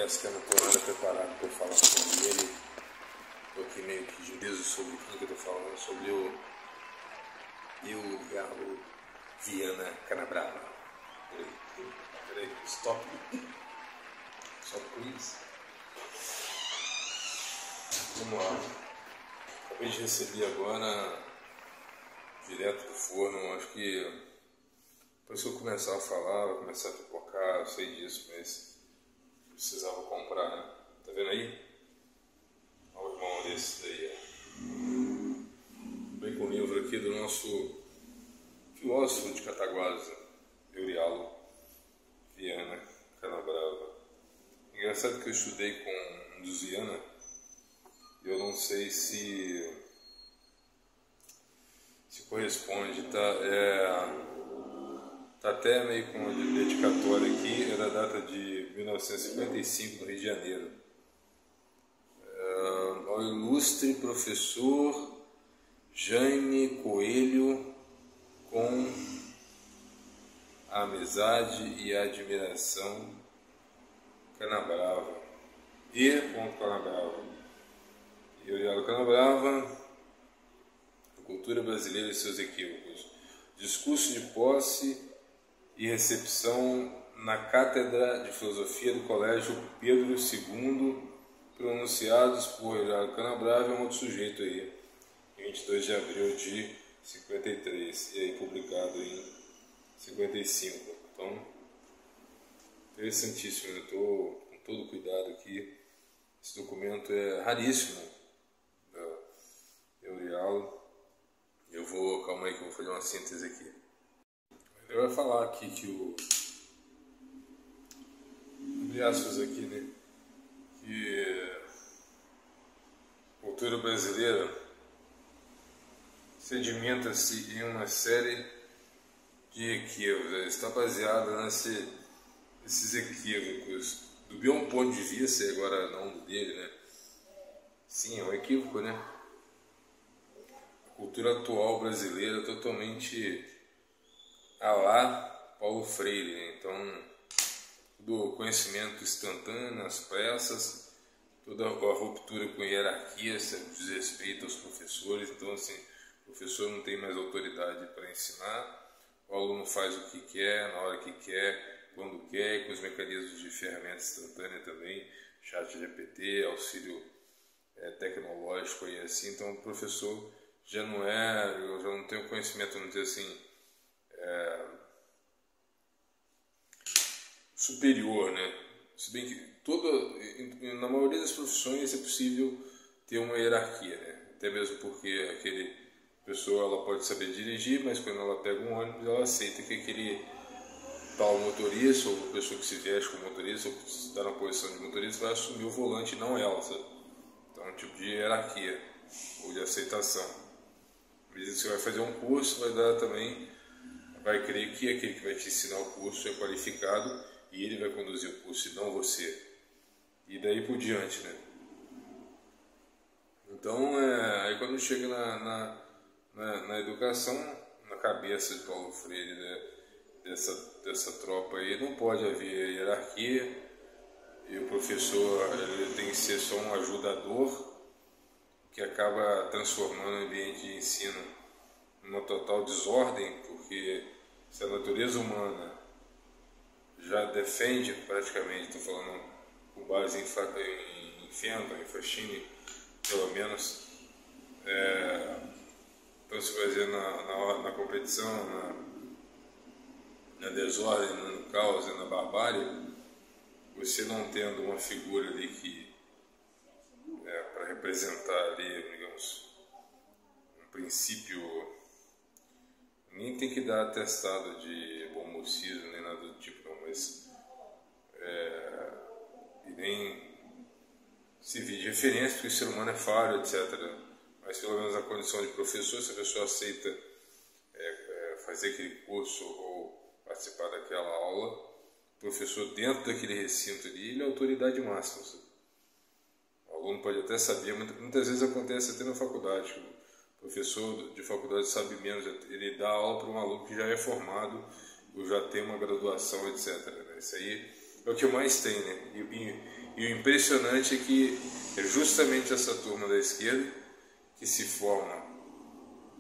confesso que eu não estou nada preparado para falar sobre ele. Estou aqui meio que de peso sobre quem que eu estou falando, sobre o Galo Viana Canabrava. Peraí, stop, please. Vamos lá. Acabei de receber agora, direto do forno, acho que depois que eu começar a falar, vai começar a pipocar, eu sei disso, mas precisava comprar, né? Tá vendo aí? Olha o irmão desse daí, ó. Vem com o livro aqui do nosso filósofo de Cataguases, Eurialo Viana Canabrava. Engraçado que eu estudei com um dos Viana, e eu não sei se corresponde, tá? Tá até meio com uma dedicatória aqui, é da data de 1955, no Rio de Janeiro. Ao ilustre professor Jaime Coelho, com a amizade e a admiração, Canabrava. Canabrava. Eurialo Canabrava, a cultura brasileira e seus equívocos. Discurso de posse e recepção na Cátedra de Filosofia do Colégio Pedro II, pronunciados por Eurialo Canabrava e um outro sujeito aí, em 22 de abril de 53, e aí publicado em 55. Então, interessantíssimo, eu estou com todo cuidado aqui. Esse documento é raríssimo, da Eurialo. Calma aí que eu vou fazer uma síntese aqui. Ele vai falar aqui que abre aspas aqui, né? Que a cultura brasileira sedimenta-se em uma série de equívocos. Está baseada nesses equívocos, do meu ponto de vista, e agora não do dele, né? Sim, é um equívoco, né? A cultura atual brasileira é totalmente à la Paulo Freire, né? Então, todo conhecimento instantâneo, nas pressas, toda a ruptura com hierarquia, desrespeito aos professores. Então, assim, o professor não tem mais autoridade para ensinar, o aluno faz o que quer, na hora que quer, quando quer, e com os mecanismos de ferramenta instantânea também, chat GPT, auxílio tecnológico e assim. Então, o professor já não tem o conhecimento, vamos dizer assim, superior, né? Se bem que na maioria das profissões é possível ter uma hierarquia, né? Até mesmo porque aquele pessoa ela pode saber dirigir, mas quando ela pega um ônibus ela aceita que aquele tal motorista ou a pessoa que se veste como motorista ou que está na posição de motorista vai assumir o volante e não ela, sabe? Então é um tipo de hierarquia ou de aceitação. À medida que você vai fazer um curso, vai crer que aquele que vai te ensinar o curso é qualificado e ele vai conduzir o curso e não você. E daí por diante, né? Então, aí quando chega na educação, na cabeça de Paulo Freire, né, dessa tropa aí, não pode haver hierarquia, e o professor ele tem que ser só um ajudador, que acaba transformando o ambiente de ensino numa total desordem, porque se a natureza humana já defende praticamente, estou falando com base em Fenton, em Fachini, pelo menos, então se vai dizer na competição, na desordem, no caos e na barbárie, você não tendo uma figura ali que para representar ali, digamos, um princípio, nem tem que dar atestado de bom mocismo, nem nada do tipo, não, mas e nem servir de referência, porque o ser humano é falho, etc. Mas pelo menos na condição de professor, se a pessoa aceita fazer aquele curso ou participar daquela aula, o professor dentro daquele recinto ali, ele é a autoridade máxima, sabe? O aluno pode até saber, muitas vezes acontece até na faculdade, o professor de faculdade sabe menos, ele dá aula para um aluno que já é formado ou já tem uma graduação, etc. Isso aí é o que mais tem, né? E o impressionante é que é justamente essa turma da esquerda que se forma,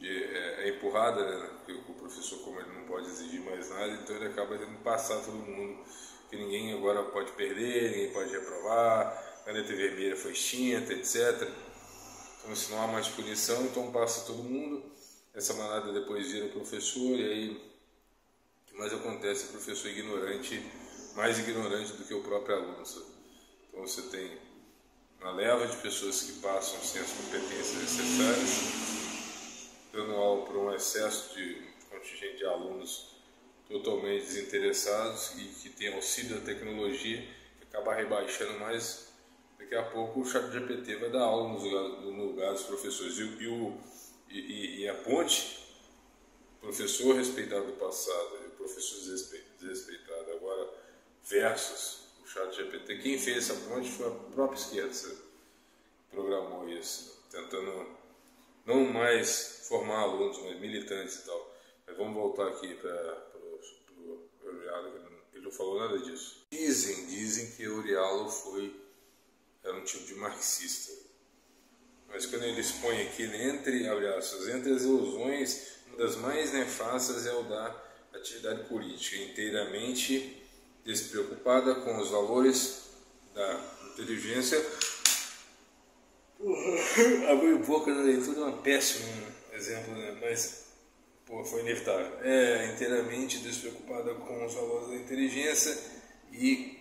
é empurrada, né? Porque o professor, como ele não pode exigir mais nada, então ele acaba tendo que passar todo mundo, que ninguém agora pode perder, ninguém pode reprovar, a caneta vermelha foi extinta, etc. Então, se não há mais punição, então passa todo mundo, essa manada depois vira o professor, e aí o que mais acontece é o professor ignorante, mais ignorante do que o próprio aluno. Então você tem uma leva de pessoas que passam sem as competências necessárias, dando aula para um excesso de contingente de alunos totalmente desinteressados e que tem auxílio da tecnologia, que acaba rebaixando mais. Daqui a pouco o ChatGPT vai dar aula no lugar dos professores. E a ponte, professor respeitado do passado e o professor desrespeitado agora, versus o ChatGPT. Quem fez essa ponte foi a própria esquerda, que programou isso, tentando não mais formar alunos, mas militantes e tal. Mas vamos voltar aqui para o Eurialo, ele não falou nada disso. Dizem que Eurialo era um tipo de marxista. Mas quando ele expõe aqui, entre as ilusões, uma das mais nefastas é o da atividade política, inteiramente despreocupada com os valores da inteligência. Abrir boca na leitura é um péssimo exemplo, né? Mas foi inevitável. É inteiramente despreocupada com os valores da inteligência e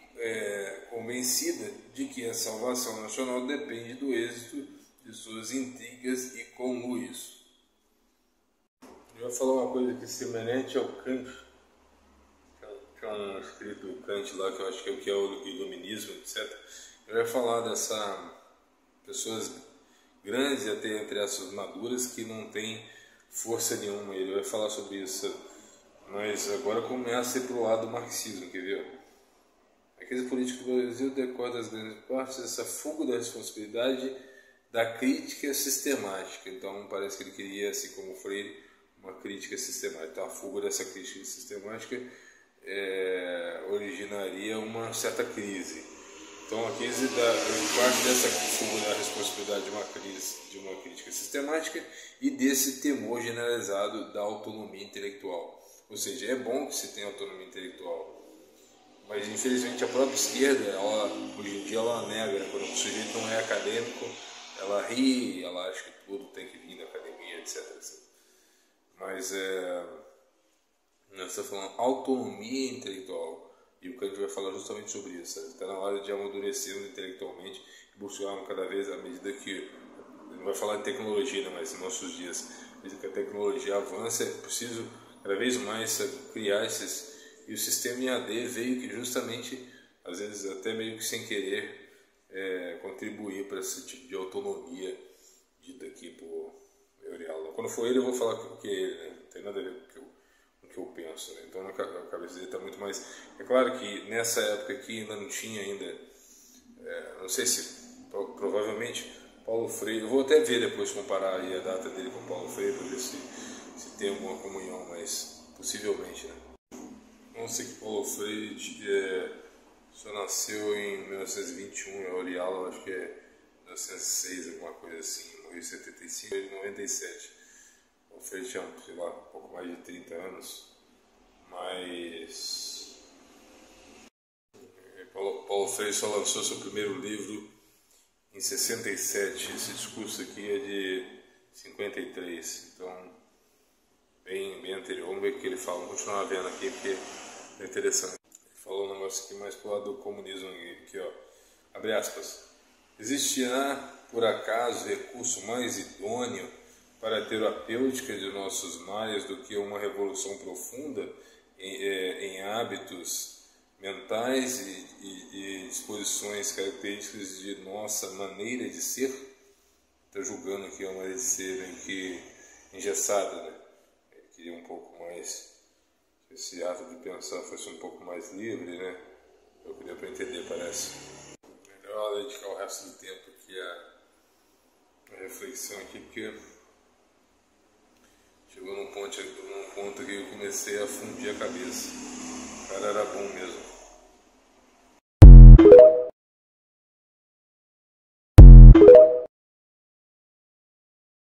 convencida de que a salvação nacional depende do êxito de suas intrigas e conluios. Eu vou falar uma coisa que é semelhante ao Kant. Tem um escrito do Kant lá, que eu acho que é o iluminismo, etc. Eu ia falar dessa pessoas grandes e até entre essas maduras que não têm força nenhuma. Ele vai falar sobre isso, mas agora começa a ir para o lado do marxismo, quer ver? Aqueles políticos do Brasil decorrem das grandes partes dessa fuga da responsabilidade da crítica sistemática. Então parece que ele queria, assim como Freire, uma crítica sistemática. Então a fuga dessa crítica sistemática originaria uma certa crise. Então a crise parte dessa fuga da responsabilidade de uma crítica sistemática e desse temor generalizado da autonomia intelectual. Ou seja, é bom que se tenha autonomia intelectual, mas infelizmente a própria esquerda, hoje em dia ela nega, quando o sujeito não é acadêmico, ela ri, ela acha que tudo tem que vir da academia, etc. Mas nós estamos falando autonomia intelectual. E o Kant vai falar justamente sobre isso. Está na hora de amadurecermos intelectualmente e buscarmos cada vez, à medida que... Ele não vai falar de tecnologia, né, mas em nossos dias, à medida que a tecnologia avança, é preciso cada vez mais criar esses... E o sistema IAD veio que justamente, às vezes até meio que sem querer, contribuir para esse tipo de autonomia dita aqui por Eurialo. Quando for ele, eu vou falar que ele, né? Não tem nada a ver com o que eu penso, né? Então na cabeça dele está muito mais... É claro que nessa época aqui ainda não tinha não sei se provavelmente Paulo Freire, eu vou até ver depois, comparar aí a data dele com Paulo Freire para ver se tem alguma comunhão, mas possivelmente, né? Não sei que Paulo Freire só nasceu em 1921, Eurialo acho que é 1906, alguma coisa assim, morreu em 75, ele em 97. Paulo Freire tinha, sei lá, um pouco mais de 30 anos, mas Paulo Freire só lançou seu primeiro livro em 67, esse discurso aqui é de 53, então bem anterior. Vamos ver o que ele fala, vamos continuar vendo aqui porque é interessante. Ele falou um negócio aqui mais pro lado do comunismo aqui, ó. Abre aspas. Existirá, por acaso, recurso mais idôneo para a terapêutica de nossos males do que uma revolução profunda em hábitos mentais e disposições características de nossa maneira de ser? Está julgando aqui a maneira de ser engessada, né? Ele queria um pouco mais, esse ato de pensar fosse um pouco mais livre, né? Eu queria para entender, parece. Melhor dedicar o resto do tempo aqui a reflexão aqui, porque chegou num ponto que eu comecei a fundir a cabeça. O cara era bom mesmo.